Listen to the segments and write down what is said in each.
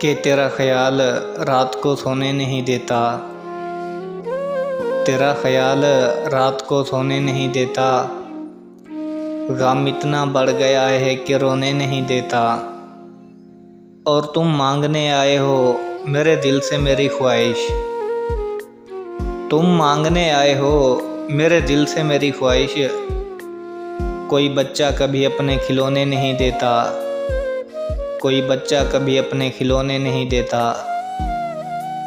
कि तेरा ख्याल रात को सोने नहीं देता, तेरा ख्याल रात को सोने नहीं देता। गम इतना बढ़ गया है कि रोने नहीं देता। और तुम मांगने आए हो मेरे दिल से मेरी ख्वाहिश, तुम मांगने आए हो मेरे दिल से मेरी ख्वाहिश। कोई बच्चा कभी अपने खिलौने नहीं देता, कोई बच्चा कभी अपने खिलौने नहीं देता।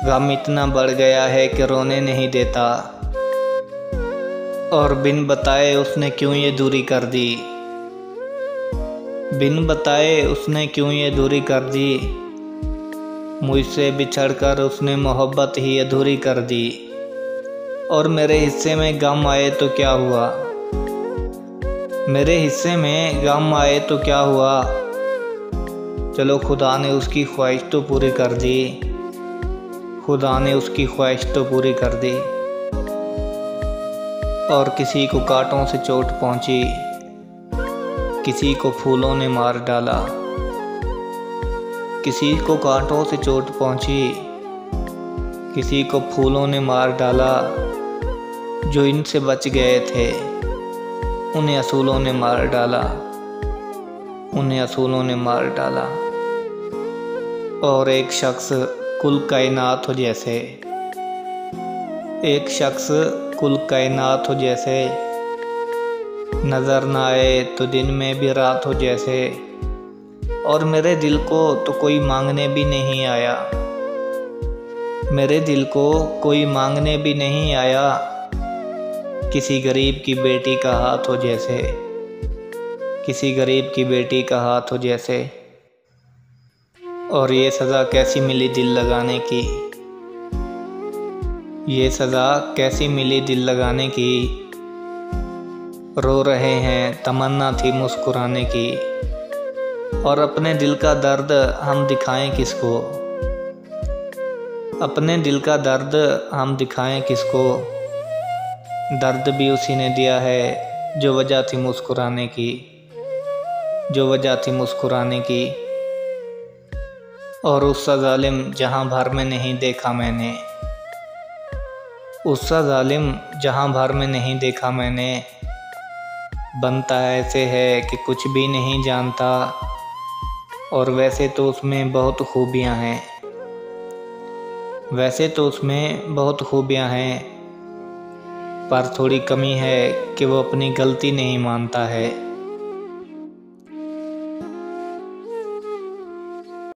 गम इतना बढ़ गया है कि रोने नहीं देता। और बिन बताए उसने क्यों ये दूरी कर दी, बिन बताए उसने क्यों ये दूरी कर दी। मुझसे बिछड़कर उसने मोहब्बत ही अधूरी कर दी। और मेरे हिस्से में गम आए तो क्या हुआ, मेरे हिस्से में गम आए तो क्या हुआ। चलो खुदा ने उसकी ख्वाहिश तो पूरी कर दी, खुदा ने उसकी ख्वाहिश तो पूरी कर दी। और किसी को कांटों से चोट पहुंची, किसी को फूलों ने मार डाला। किसी को कांटों से चोट पहुंची, किसी को फूलों ने मार डाला। जो इनसे बच गए थे उन्हें असूलों ने मार डाला, उन्हें असूलों ने मार डाला। और एक शख्स कुल कायनात हो जैसे, एक शख्स कुल कायनात हो जैसे। नज़र ना आए तो दिन में भी रात हो जैसे। और मेरे दिल को तो कोई मांगने भी नहीं आया, मेरे दिल को कोई मांगने भी नहीं आया। किसी गरीब की बेटी का हाथ हो जैसे, किसी गरीब की बेटी का हाथ हो जैसे। और ये सज़ा कैसी मिली दिल लगाने की, ये सज़ा कैसी मिली दिल लगाने की। रो रहे हैं तमन्ना थी मुस्कुराने की। और अपने दिल का दर्द हम दिखाएं किसको, अपने दिल का दर्द हम दिखाएं किसको। दर्द भी उसी ने दिया है जो वजह थी मुस्कुराने की, जो वजह थी मुस्कुराने की। और उसका जालिम जहां भर में नहीं देखा मैंने, उसका जालिम जहां भर में नहीं देखा मैंने। बनता ऐसे है कि कुछ भी नहीं जानता। और वैसे तो उसमें बहुत खूबियां हैं, वैसे तो उसमें बहुत खूबियां हैं। पर थोड़ी कमी है कि वो अपनी गलती नहीं मानता है।